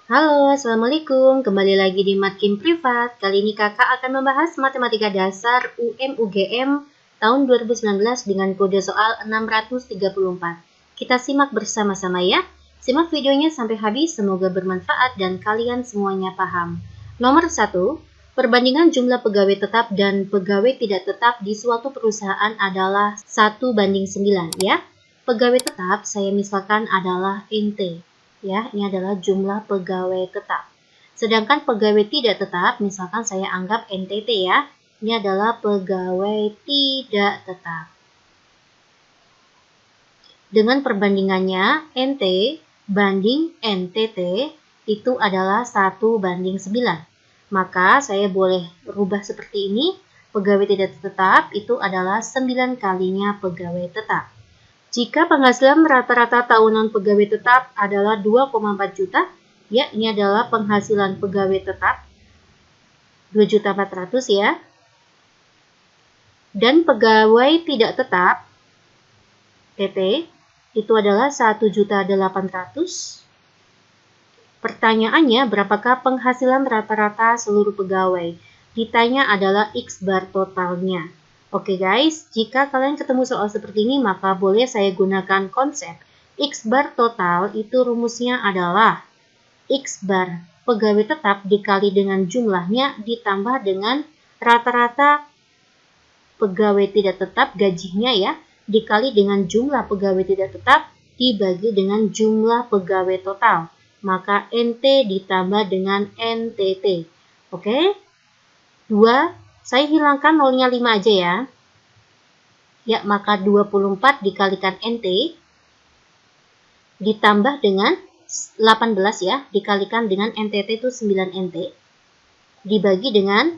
Halo, Assalamualaikum. Kembali lagi di Matkin Privat. Kali ini kakak akan membahas matematika dasar UM-UGM tahun 2019 dengan kode soal 634. Kita simak bersama-sama ya. Simak videonya sampai habis, semoga bermanfaat dan kalian semuanya paham. Nomor 1, perbandingan jumlah pegawai tetap dan pegawai tidak tetap di suatu perusahaan adalah 1:9 ya. Pegawai tetap saya misalkan adalah ente. Ya, ini adalah jumlah pegawai tetap. Sedangkan pegawai tidak tetap, misalkan saya anggap NTT ya. Ini adalah pegawai tidak tetap. Dengan perbandingannya, NT banding NTT itu adalah 1:9. Maka saya boleh rubah seperti ini. Pegawai tidak tetap itu adalah 9 kalinya pegawai tetap. Jika penghasilan rata-rata tahunan pegawai tetap adalah 2,4 juta, ya ini adalah penghasilan pegawai tetap 2.400.000 ya. Dan pegawai tidak tetap PT itu adalah 1.800.000. Pertanyaannya, berapakah penghasilan rata-rata seluruh pegawai? Ditanya adalah X bar totalnya. Oke guys, jika kalian ketemu soal seperti ini, maka boleh saya gunakan konsep X bar total itu rumusnya adalah X bar pegawai tetap dikali dengan jumlahnya ditambah dengan rata-rata pegawai tidak tetap gajinya ya, dikali dengan jumlah pegawai tidak tetap dibagi dengan jumlah pegawai total. Maka NT ditambah dengan NTT. Oke? 2. Saya hilangkan nolnya 5 aja ya. Ya, maka 24 dikalikan NT ditambah dengan 18 ya, dikalikan dengan NTT itu 9 NT. Dibagi dengan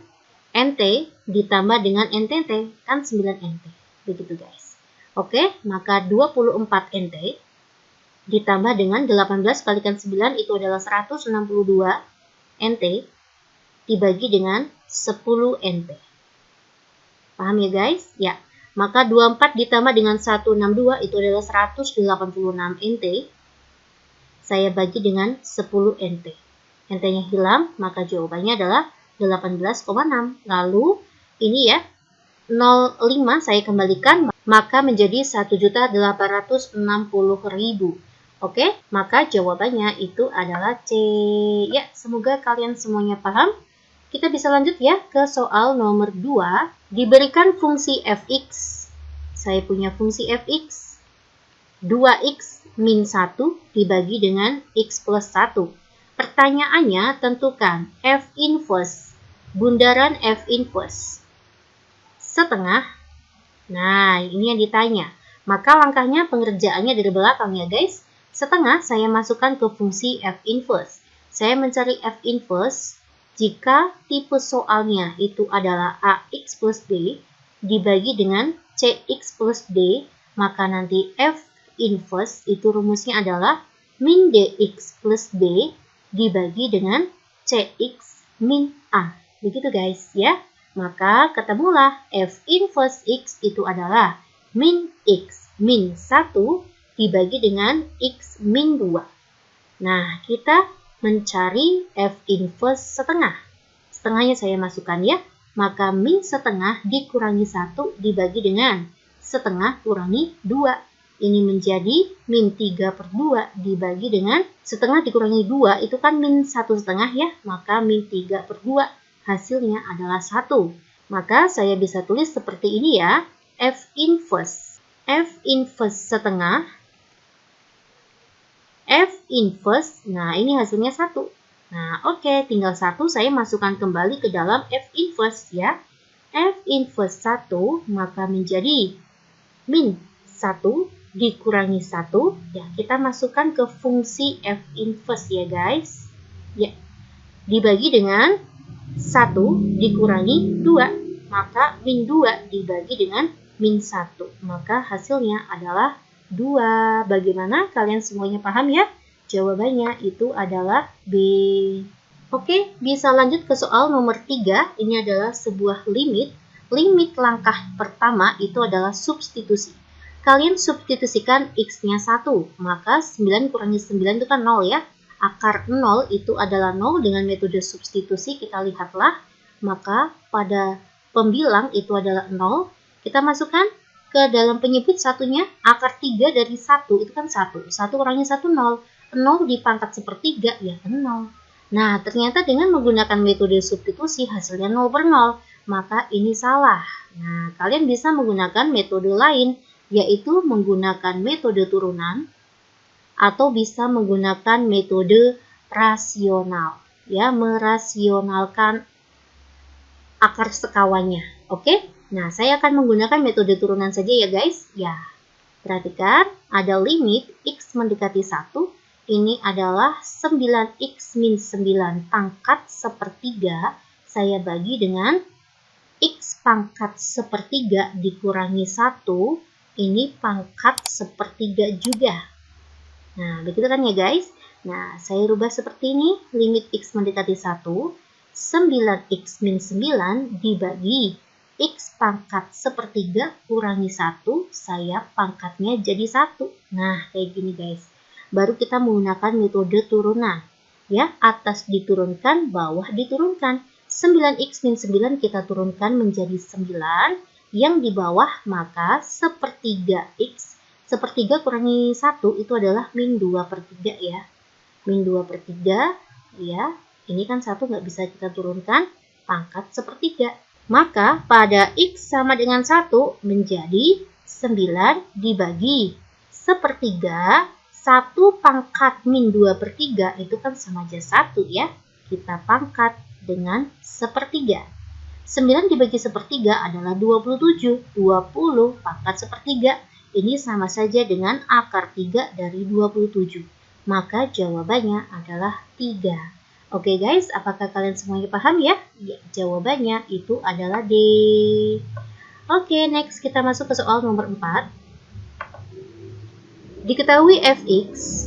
NT ditambah dengan NTT, kan 9 NT. Begitu guys. Oke, maka 24 NT ditambah dengan 18 kalikan 9 itu adalah 162 NT dibagi dengan 10 NT. Paham ya guys? Ya. Maka 24 ditambah dengan 162 itu adalah 186 NT. Saya bagi dengan 10 NT. NT-nya hilang, maka jawabannya adalah 18,6. Lalu ini ya, 0,5 saya kembalikan, maka menjadi 1.860.000. Oke, maka jawabannya itu adalah C. Ya, semoga kalian semuanya paham. Kita bisa lanjut ya ke soal nomor 2. Diberikan fungsi fx. Saya punya fungsi fx. 2x min 1 dibagi dengan x plus 1. Pertanyaannya, tentukan f inverse. Bundaran f inverse. Setengah. Nah, ini yang ditanya. Maka langkahnya pengerjaannya dari belakang ya guys. Setengah saya masukkan ke fungsi f inverse. Saya mencari f inverse jika tipe soalnya itu adalah ax plus b dibagi dengan cx plus d, maka nanti f inverse itu rumusnya adalah min dx plus b dibagi dengan cx min a. Begitu guys ya. Maka ketemulah f inverse x itu adalah min x min 1 dibagi dengan x min 2. Nah, kita mencari f inverse setengah. Setengahnya saya masukkan ya. Maka min setengah dikurangi 1 dibagi dengan setengah kurangi 2. Ini menjadi min 3/2 dibagi dengan setengah dikurangi 2 itu kan min 1/2 ya. Maka min 3/2 hasilnya adalah 1. Maka saya bisa tulis seperti ini ya. F inverse. F inverse setengah. F inverse, nah ini hasilnya 1. Nah oke, tinggal 1 saya masukkan kembali ke dalam F inverse ya. F inverse 1 maka menjadi min 1 dikurangi 1. Ya, kita masukkan ke fungsi F inverse ya guys. Ya, dibagi dengan 1 dikurangi 2. Maka min 2 dibagi dengan min 1. Maka hasilnya adalah 2. Bagaimana? Kalian semuanya paham ya? Jawabannya itu adalah B. Oke, bisa lanjut ke soal nomor 3. Ini adalah sebuah limit. Limit langkah pertama itu adalah substitusi. Kalian substitusikan X-nya 1. Maka 9 kurangi 9 itu kan 0 ya. akar 0 itu adalah 0 dengan metode substitusi, kita lihatlah. Maka pada pembilang itu adalah 0. Kita masukkan ke dalam penyebut satunya, akar 3 dari 1 itu kan 1. 1 kurangnya 1, 0. 0 dipangkat sepertiga ya 0. Nah, ternyata dengan menggunakan metode substitusi hasilnya 0 per 0. Maka ini salah. Nah, kalian bisa menggunakan metode lain, yaitu menggunakan metode turunan atau bisa menggunakan metode rasional. Ya, merasionalkan akar sekawannya. Oke? Nah, saya akan menggunakan metode turunan saja ya guys. Ya, perhatikan ada limit X mendekati 1. Ini adalah 9X min 9 pangkat sepertiga. Saya bagi dengan X pangkat sepertiga dikurangi 1. Ini pangkat sepertiga juga. Nah, begitu kan ya guys? Nah, saya rubah seperti ini. Limit X mendekati 1. 9X min 9 dibagi X pangkat sepertiga kurangi 1, saya pangkatnya jadi 1. Nah, kayak gini guys. Baru kita menggunakan metode turunan. Ya, atas diturunkan, bawah diturunkan. 9X min 9 kita turunkan menjadi 9. Yang di bawah maka sepertiga X. Sepertiga kurangi 1 itu adalah min 2 per 3 ya. Min 2 per 3 ya. Ini kan 1 nggak bisa kita turunkan, pangkat sepertiga. Maka pada X sama dengan 1 menjadi 9 dibagi sepertiga. 1 pangkat min 2 per 3 itu kan sama aja 1 ya. Kita pangkat dengan sepertiga. 9 dibagi sepertiga adalah 27. 20 pangkat sepertiga. Ini sama saja dengan akar 3 dari 27. Maka jawabannya adalah 3. Oke guys, apakah kalian semuanya paham ya? Ya, jawabannya itu adalah D. Oke, next kita masuk ke soal nomor 4. Diketahui fx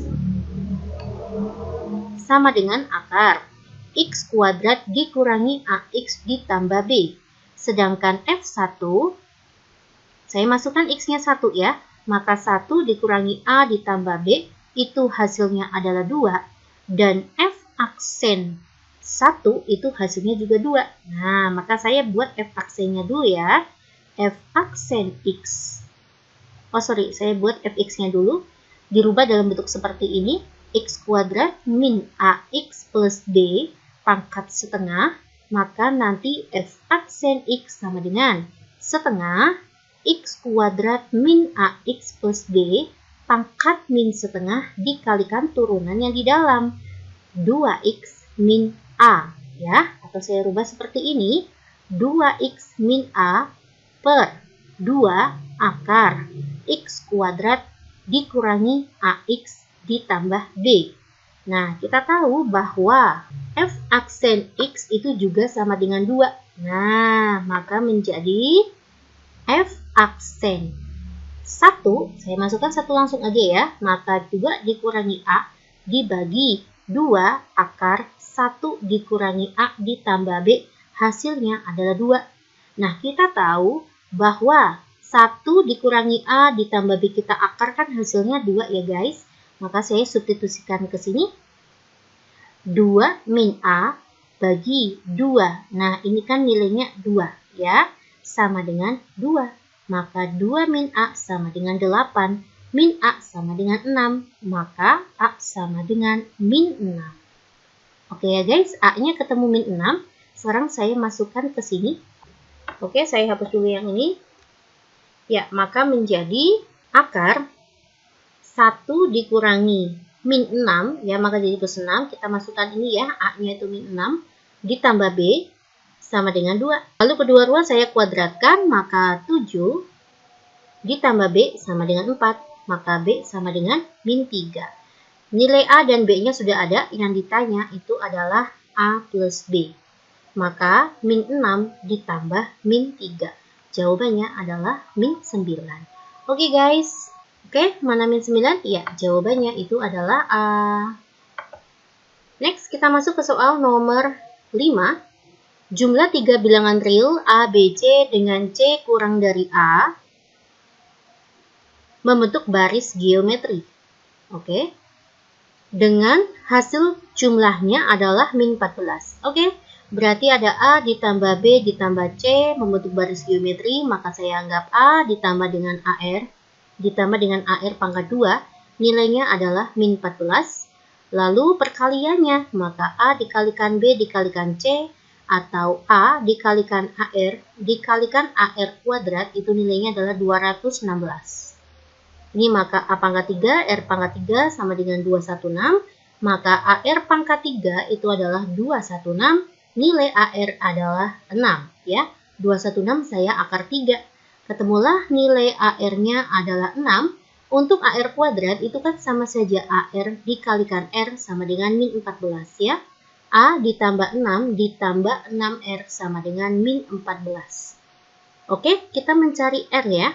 sama dengan akar x kuadrat dikurangi ax ditambah b. Sedangkan f1, saya masukkan x-nya 1 ya. Maka 1 dikurangi a ditambah b, itu hasilnya adalah 2. Dan f aksen 1 itu hasilnya juga 2. Nah, maka saya buat f aksennya dulu ya. F aksen x. Saya buat fx-nya dulu. Dirubah dalam bentuk seperti ini. X kuadrat min ax plus b pangkat setengah. Maka nanti f aksen x sama dengan setengah x kuadrat min ax plus b pangkat min setengah dikalikan turunan yang di dalam. 2x min a ya, atau saya rubah seperti ini, 2x min a per 2 akar x kuadrat dikurangi ax ditambah b. Nah, kita tahu bahwa f aksen x itu juga sama dengan 2. Nah, maka menjadi f aksen 1, saya masukkan 1 langsung aja ya, maka juga dikurangi a dibagi 2 akar 1 dikurangi a ditambah b, hasilnya adalah 2. Nah, kita tahu bahwa 1 dikurangi a ditambah b kita akar kan hasilnya 2 ya guys. Maka saya substitusikan ke sini. 2 min a bagi 2. Nah, ini kan nilainya 2 ya. Sama dengan 2. Maka 2 min a sama dengan 8. Min a sama dengan 6, maka a sama dengan min 6. Oke ya guys, a-nya ketemu min 6. Sekarang saya masukkan ke sini. Oke, saya hapus dulu yang ini. Ya, maka menjadi akar 1 dikurangi min 6, ya maka jadi plus 6. Kita masukkan ini ya, a-nya itu min 6, ditambah b sama dengan 2. Lalu kedua-dua saya kuadratkan, maka 7 ditambah b sama dengan 4. Maka B sama dengan min 3. Nilai A dan B-nya sudah ada, yang ditanya itu adalah A plus B. Maka min 6 ditambah min 3. Jawabannya adalah min 9. Oke guys, mana min 9? Ya, jawabannya itu adalah A. Next, kita masuk ke soal nomor 5. Jumlah 3 bilangan real A, B, C dengan C kurang dari A membentuk baris geometri. Oke. dengan hasil jumlahnya adalah min 14. Oke, berarti ada A ditambah B ditambah C membentuk baris geometri, maka saya anggap A ditambah dengan AR ditambah dengan AR pangkat 2, nilainya adalah min 14. Lalu perkaliannya, maka A dikalikan B dikalikan C, atau A dikalikan AR dikalikan AR kuadrat, itu nilainya adalah 216. Ini maka A pangkat 3, R pangkat 3 sama dengan 216, maka AR pangkat 3 itu adalah 216, nilai AR adalah 6 ya. 216 saya akar 3. Ketemulah nilai AR-nya adalah 6. Untuk AR kuadrat itu kan sama saja AR dikalikan R sama dengan min 14 ya. A ditambah 6 ditambah 6R sama dengan min 14. Oke, kita mencari R ya.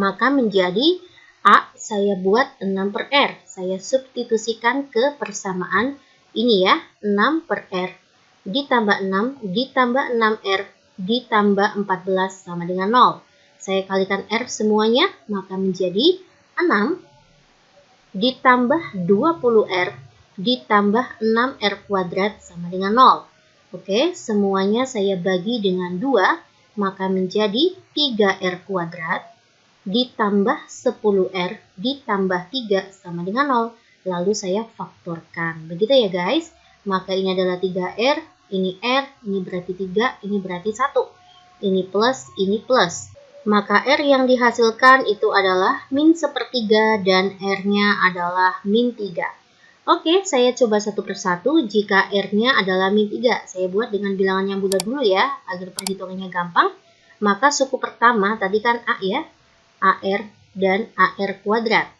Maka menjadi A saya buat 6 per R. Saya substitusikan ke persamaan ini ya. 6 per R ditambah 6 ditambah 6R ditambah 14 sama dengan 0. Saya kalikan R semuanya, maka menjadi 6 ditambah 20R ditambah 6R kuadrat sama dengan 0. Oke, semuanya saya bagi dengan 2, maka menjadi 3R kuadrat ditambah 10R ditambah 3 sama dengan 0. Lalu saya faktorkan. Begitu ya guys. Maka ini adalah 3R, ini R, ini berarti 3, ini berarti 1. Ini plus, ini plus. Maka R yang dihasilkan itu adalah min 1/3 dan R-nya adalah min 3. Oke, saya coba satu persatu. Jika R-nya adalah min 3, saya buat dengan bilangan yang bulat dulu ya, agar perhitungannya gampang. Maka suku pertama tadi kan A ya, AR dan AR kuadrat.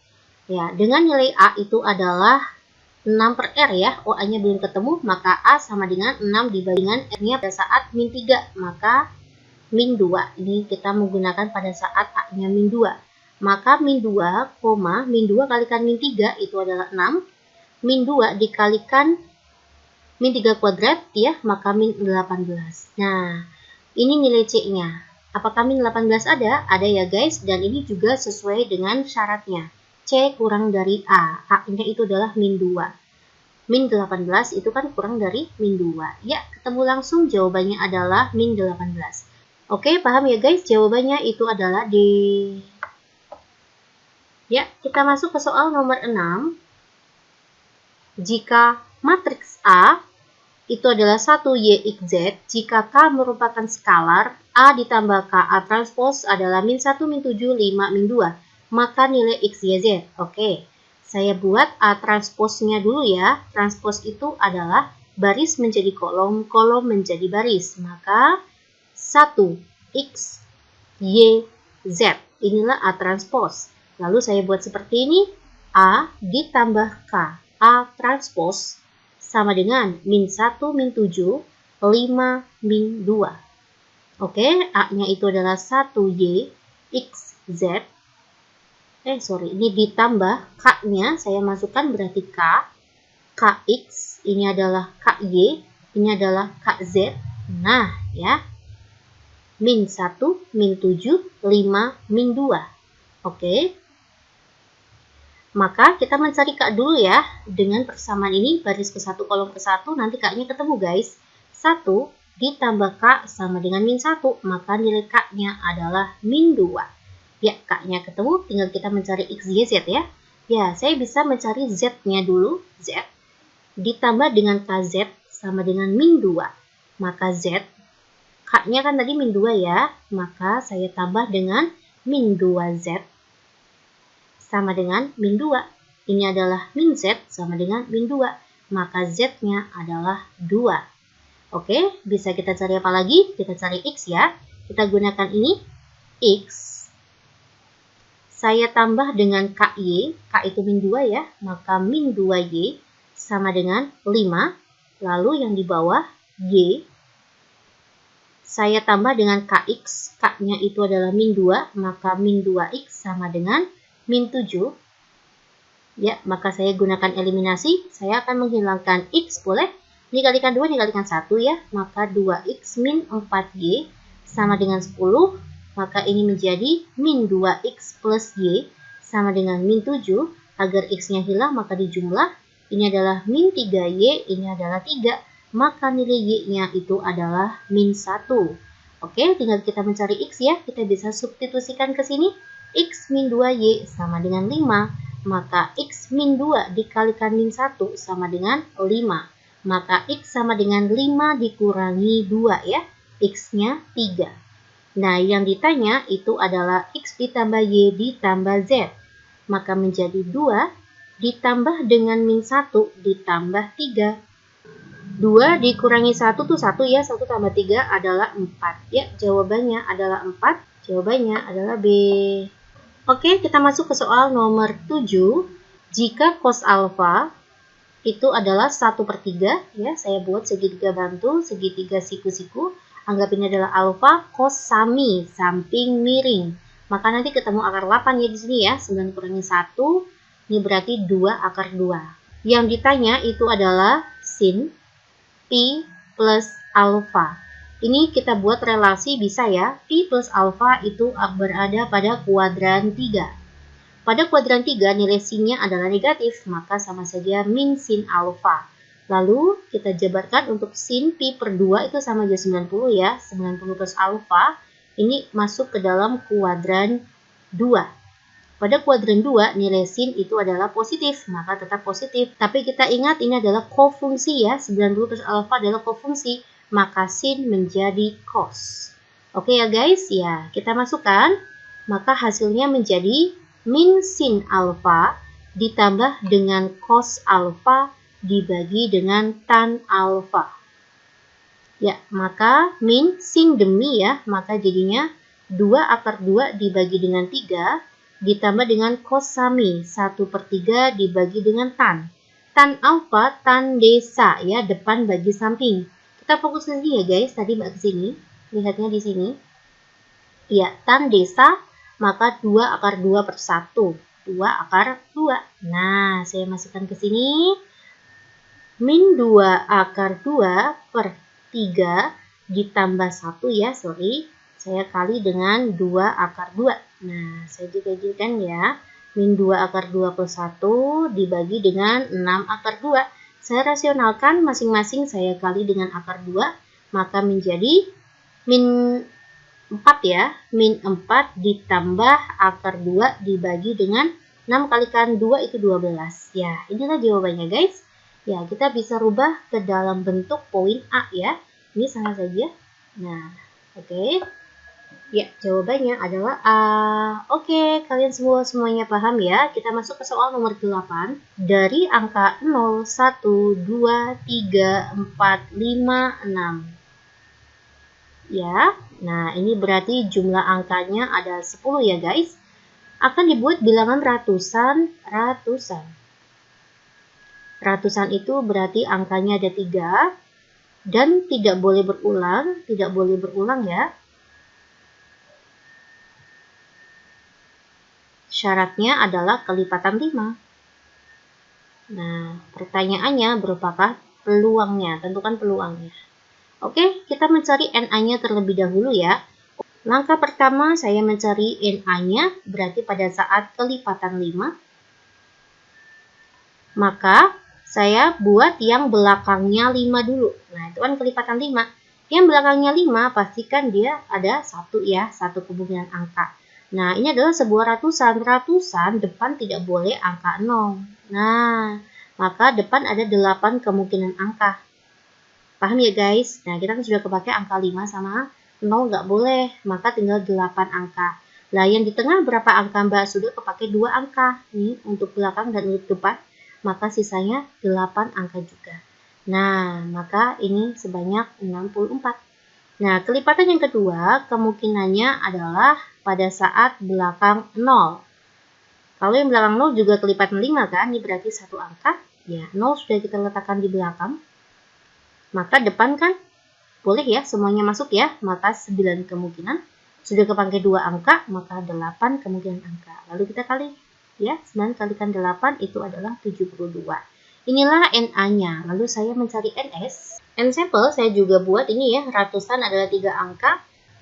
Ya, dengan nilai A itu adalah 6 per R ya, OA-nya belum ketemu, maka A sama dengan 6 dibandingkan R-nya pada saat min 3, maka min 2. Ini kita menggunakan pada saat A-nya min 2. Maka min 2, min 2 kalikan min 3 itu adalah 6. Min 2 dikalikan min 3 kuadrat ya, maka min 18. Nah, ini nilai C-nya. Apakah min 18 ada? Ada ya guys, dan ini juga sesuai dengan syaratnya. C kurang dari A. A-nya itu adalah min 2. Min 18 itu kan kurang dari min 2. Ya, ketemu langsung jawabannya adalah min 18. Oke, paham ya guys? Jawabannya itu adalah D. Ya, kita masuk ke soal nomor 6. Jika matriks A itu adalah 1YXZ, jika K merupakan skalar, A ditambah K A transpose adalah min 1, min 7, 5, min 2. Maka nilai X, Y, Z. Oke, saya buat A transpose-nya dulu ya. Transpose itu adalah baris menjadi kolom, kolom menjadi baris. Maka 1, X, Y, Z. Inilah A transpose. Lalu saya buat seperti ini. A ditambah K A transpose sama dengan min 1, min 7, 5, min 2. Oke, A-nya itu adalah 1Y, X, Z. Ini ditambah K-nya, saya masukkan berarti K, KX, ini adalah KY, ini adalah KZ. Nah, ya. Min 1, min 7, 5, min 2. Oke. Maka kita mencari K dulu ya. Dengan persamaan ini, baris ke 1, kolom ke 1, nanti K-nya ketemu guys. 1 ditambah K sama dengan min 1, maka nilai K-nya adalah min 2. Ya, K-nya ketemu, tinggal kita mencari X, Y, Z ya. Ya, saya bisa mencari Z-nya dulu, Z. Ditambah dengan KZ sama dengan min 2. Maka Z, K-nya kan tadi min 2 ya. Maka saya tambah dengan min 2Z sama dengan min 2. Ini adalah min Z sama dengan min 2. Maka Z-nya adalah 2. Oke, bisa kita cari apa lagi? Kita cari X ya. Kita gunakan ini, X. Saya tambah dengan KY, K itu min 2 ya, maka min 2Y sama dengan 5. Lalu yang di bawah, Y. Saya tambah dengan KX, K-nya itu adalah min 2, maka min 2X sama dengan min 7. Ya, maka saya gunakan eliminasi, saya akan menghilangkan X, boleh? Dikalikan 2, dikalikan 1 ya, maka 2X min 4Y sama dengan 10. Maka ini menjadi min 2X plus Y sama dengan min 7, Agar X-nya hilang, maka dijumlah. Ini adalah min 3Y, ini adalah 3. Maka nilai Y-nya itu adalah min 1. Oke, tinggal kita mencari X ya. Kita bisa substitusikan ke sini. X min 2Y sama dengan 5. Maka X min 2 dikalikan min 1 sama dengan 5. Maka X sama dengan 5 dikurangi 2 ya. X-nya 3. Nah, yang ditanya itu adalah X ditambah Y ditambah Z. Maka menjadi 2 ditambah dengan min 1 ditambah 3. 2 dikurangi 1 tuh 1 ya. 1 tambah 3 adalah 4. Ya, jawabannya adalah 4. Jawabannya adalah B. Oke, kita masuk ke soal nomor 7. Jika cos alfa itu adalah 1/3. Ya, saya buat segitiga bantu, segitiga siku-siku. Anggap ini adalah alfa cos sami, samping miring. Maka nanti ketemu akar 8 ya di sini ya. 9 kurangi 1, ini berarti 2 akar 2. Yang ditanya itu adalah sin pi plus alfa. Ini kita buat relasi bisa ya. Pi plus alfa itu berada pada kuadran 3. Pada kuadran 3 nilai sinnya adalah negatif, maka sama saja min sin alfa. Lalu kita jabarkan untuk sin pi per 2 itu sama aja 90 ya. 90 plus alfa ini masuk ke dalam kuadran 2. Pada kuadran 2 nilai sin itu adalah positif, maka tetap positif. Tapi kita ingat ini adalah kofungsi ya. 90 plus alfa adalah kofungsi, maka sin menjadi cos. Oke ya guys, ya kita masukkan. Maka hasilnya menjadi min sin alfa ditambah dengan cos alfa dibagi dengan tan alfa. Ya, maka min sin demi ya, maka jadinya 2 akar 2 dibagi dengan 3 ditambah dengan cos sami 1/3 dibagi dengan tan. Tan alfa, tan desa ya, depan bagi samping. Kita fokus ke sini ya guys, tadi mbak ke sini. Lihatnya di sini. Ya, tan desa, maka 2 akar 2 per 1. 2 akar 2. Nah, saya masukkan ke sini. Min 2 akar 2 per 3 ditambah 1 ya, sorry. Saya kali dengan 2 akar 2. Nah, saya juga jadikan ya. Min 2 akar 2 plus 1 dibagi dengan 6 akar 2. Saya rasionalkan masing-masing saya kali dengan akar 2. Maka menjadi min 4 ya. Min 4 ditambah akar 2 dibagi dengan 6 kalikan 2 itu 12. Ya, inilah jawabannya guys. Ya, kita bisa rubah ke dalam bentuk poin A ya. Ini sama saja. Nah, oke. Ya, jawabannya adalah A. Oke, kalian semuanya paham ya? Kita masuk ke soal nomor 8. Dari angka 0, 1, 2, 3, 4, 5, 6. Ya, nah ini berarti jumlah angkanya ada 10 ya guys. Akan dibuat bilangan ratusan. Ratusan itu berarti angkanya ada 3. Dan tidak boleh berulang ya. Syaratnya adalah kelipatan 5. Nah, pertanyaannya berapakah peluangnya? Tentukan peluangnya. Oke, kita mencari NA-nya terlebih dahulu ya. Langkah pertama saya mencari NA-nya berarti pada saat kelipatan 5. Maka saya buat yang belakangnya 5 dulu. Nah, itu kan kelipatan 5. Yang belakangnya 5 pastikan dia ada 1 ya, 1 kemungkinan angka. Nah, ini adalah sebuah ratusan. Ratusan depan tidak boleh angka 0. Nah, maka depan ada 8 kemungkinan angka. Paham ya guys? Nah, kita kan sudah kepakai angka 5 sama 0 nggak boleh. Maka tinggal 8 angka. Nah, yang di tengah berapa angka mbak? Sudah kepakai 2 angka. Nih, untuk belakang dan untuk depan. Maka sisanya 8 angka juga. Nah, maka ini sebanyak 64. Nah, kelipatan yang kedua kemungkinannya adalah pada saat belakang 0. Kalau yang belakang 0 juga kelipatan 5 kan, ini berarti 1 angka. Ya, 0 sudah kita letakkan di belakang. Maka depan kan boleh ya, semuanya masuk ya. Maka 9 kemungkinan. Sudah kepakai 2 angka, maka 8 kemungkinan angka. Lalu kita kali ya, 9 kalikan 8 itu adalah 72. Inilah NA-nya. Lalu saya mencari NS. N-sampel saya juga buat ini ya, ratusan adalah 3 angka.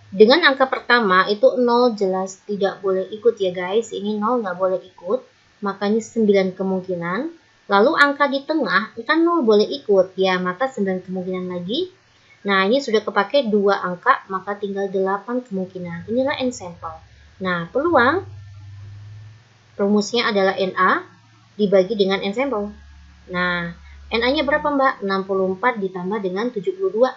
Dengan angka pertama itu 0 jelas tidak boleh ikut ya guys. Ini 0 nggak boleh ikut. makanya 9 kemungkinan. Lalu angka di tengah, kan 0 boleh ikut, ya, maka 9 kemungkinan lagi. Nah, ini sudah kepakai 2 angka, maka tinggal 8 kemungkinan. Inilah n-sample. Nah, peluang, rumusnya adalah NA dibagi dengan n-sample. Nah, NA-nya berapa, Mbak? 64 ditambah dengan 72.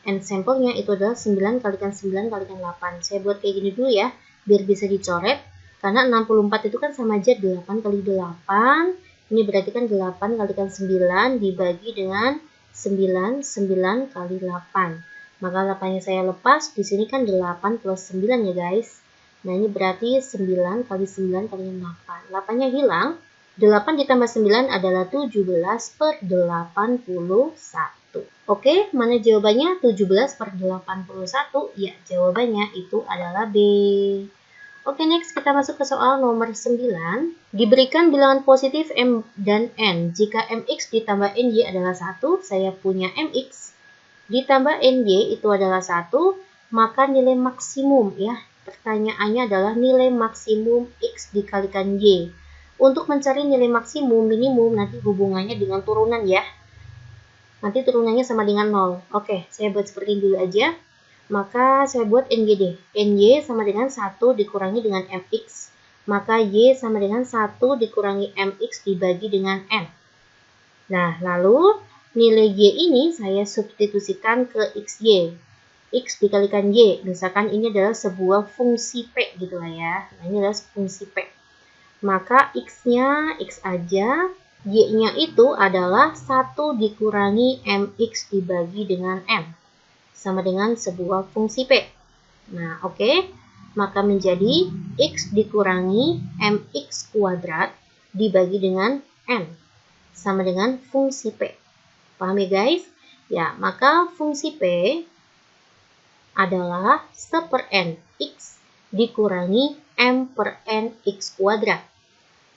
N-sample-nya itu adalah 9 kalikan 9 kalikan 8. Saya buat kayak gini dulu ya, biar bisa dicoret. Karena 64 itu kan sama aja 8 kali 8. Ini berarti kan 8 kalikan 9 dibagi dengan 9 kali 8. Maka 8-nya saya lepas. Di sini kan 8 plus 9 ya guys. Nah, ini berarti 9 kali 9 kali 8. 8-nya hilang. 8 ditambah 9 adalah 17 per 81. Oke, mana jawabannya? 17 per 81. Ya, jawabannya itu adalah B. Oke, next kita masuk ke soal nomor 9. Diberikan bilangan positif M dan N. Jika MX ditambah NY adalah 1, saya punya MX ditambah NY itu adalah 1, maka nilai maksimum ya. Pertanyaannya adalah nilai maksimum X dikalikan Y. Untuk mencari nilai maksimum, minimum, nanti hubungannya dengan turunan ya. Nanti turunannya sama dengan 0. Oke, saya buat seperti ini dulu aja. Maka saya buat NY deh. NY sama dengan 1 dikurangi dengan MX. Maka Y sama dengan 1 dikurangi MX dibagi dengan N. Nah, lalu nilai Y ini saya substitusikan ke XY. X dikalikan Y. Misalkan ini adalah sebuah fungsi P gitu lah ya. Nah, ini adalah fungsi P. Maka X-nya X aja, Y-nya itu adalah 1 dikurangi MX dibagi dengan M. Sama dengan sebuah fungsi P. Nah, oke. Maka menjadi X dikurangi MX kuadrat dibagi dengan N. Sama dengan fungsi P. Paham ya guys? Ya, maka fungsi P adalah 1 per N X dikurangi M per N X kuadrat.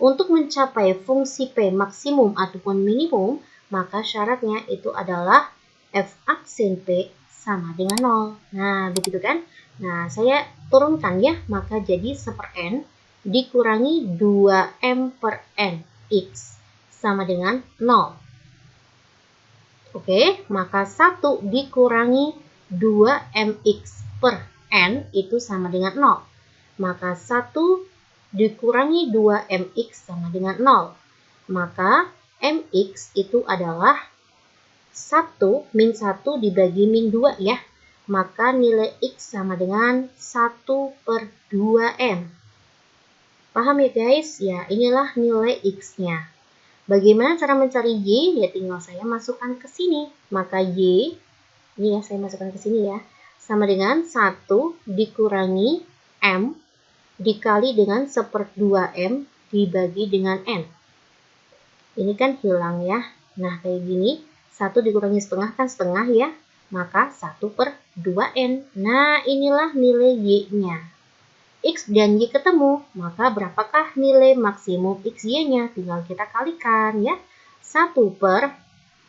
Untuk mencapai fungsi P maksimum ataupun minimum, maka syaratnya itu adalah F aksen P sama dengan 0. Nah, begitu kan? Nah, saya turunkan ya, maka jadi 1 per N dikurangi 2M per N X sama dengan 0. Oke, maka 1 dikurangi 2MX per N itu sama dengan 0. Maka 1 dikurangi 2MX sama dengan 0. Maka MX itu adalah 1 min 1 dibagi min 2 ya. Maka nilai X sama dengan 1 per 2M. Paham ya guys? Ya, inilah nilai X-nya. Bagaimana cara mencari Y? Ya tinggal saya masukkan ke sini. Maka Y, ini ya saya masukkan ke sini ya. Sama dengan 1 dikurangi M dikali dengan 1/2M dibagi dengan N. Ini kan hilang ya. Nah, kayak gini. 1 dikurangi setengah kan setengah ya. Maka 1 per 2N. Nah, inilah nilai Y-nya. X dan Y ketemu. Maka berapakah nilai maksimum XY-nya? Tinggal kita kalikan ya. 1 per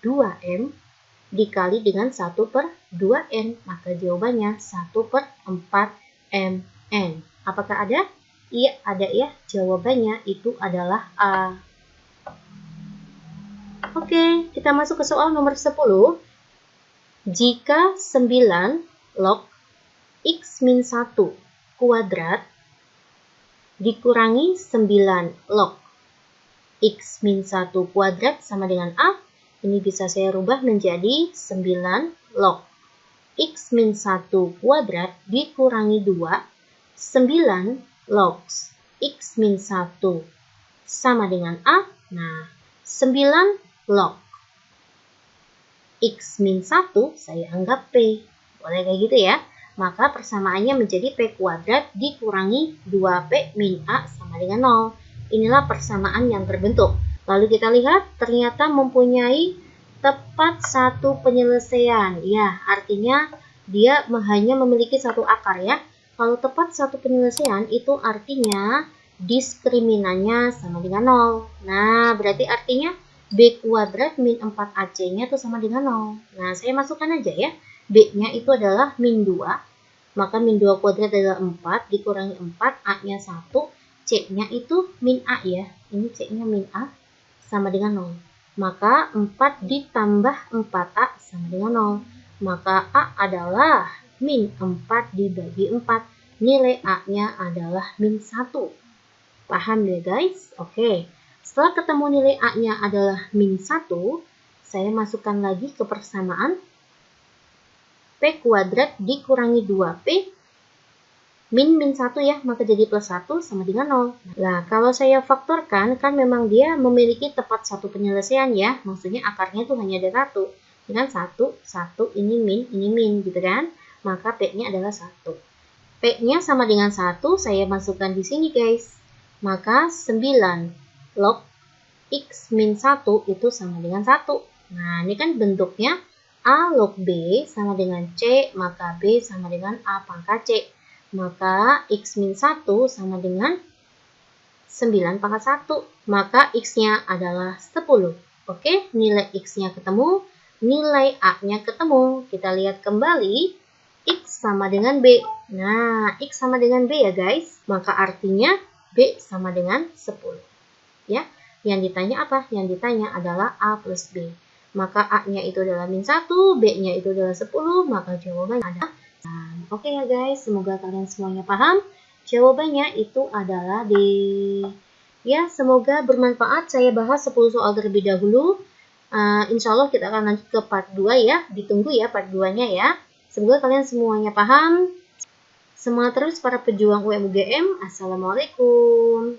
2M dikali dengan 1 per 2N. Maka jawabannya 1 per 4MN. Apakah ada? Iya, ada ya. Jawabannya itu adalah A. Oke, kita masuk ke soal nomor 10. Jika 9 log X min 1 kuadrat dikurangi 9 log X min 1 kuadrat sama dengan A, ini bisa saya rubah menjadi 9 log X min 1 kuadrat dikurangi 2, 9 log X min 1 sama dengan A. Nah, 9 log X min 1 saya anggap P. Boleh kayak gitu ya. Maka persamaannya menjadi P kuadrat dikurangi 2P min A sama dengan 0. Inilah persamaan yang terbentuk. Lalu kita lihat ternyata mempunyai tepat satu penyelesaian. Ya, artinya dia hanya memiliki satu akar ya. Kalau tepat satu penyelesaian itu artinya diskriminannya sama dengan 0. Nah, berarti artinya B kuadrat min 4AC-nya itu sama dengan 0. Nah, saya masukkan aja ya. B-nya itu adalah min 2. Maka min 2 kuadrat adalah 4 dikurangi 4, A-nya 1. C-nya itu min A ya. Ini C-nya min A sama dengan 0. Maka 4 ditambah 4A sama dengan 0. Maka A adalah min 4 dibagi 4. Nilai A-nya adalah min 1. Paham ya guys? Oke. Setelah ketemu nilai A-nya adalah min 1, saya masukkan lagi ke persamaan. P kuadrat dikurangi 2P min 1 ya, maka jadi plus 1 sama dengan 0. Nah, kalau saya faktorkan, kan memang dia memiliki tepat satu penyelesaian ya. Maksudnya akarnya itu hanya ada 1. Dengan 1, ini min gitu kan. Maka P-nya adalah 1. P-nya sama dengan 1, saya masukkan di sini guys. Maka 9 log X min 1 itu sama dengan 1. Nah, ini kan bentuknya A log B sama dengan C, maka B sama dengan A pangkat C. Maka X min 1 sama dengan 9 pangkat 1. Maka X-nya adalah 10. Oke, nilai X-nya ketemu, nilai A-nya ketemu. Kita lihat kembali, X sama dengan B. Nah, X sama dengan B ya guys. Maka artinya B sama dengan 10. Ya, yang ditanya apa? Yang ditanya adalah A plus B. Maka A-nya itu adalah min 1, B-nya itu adalah 10, maka jawabannya adalah 9. Oke ya guys, semoga kalian semuanya paham. Jawabannya itu adalah D. Ya, semoga bermanfaat. Saya bahas 10 soal terlebih dahulu. Insya Allah kita akan lanjut ke part 2 ya. Ditunggu ya part 2-nya ya. Semoga kalian semuanya paham. Semangat terus para pejuang UMGM. Assalamualaikum.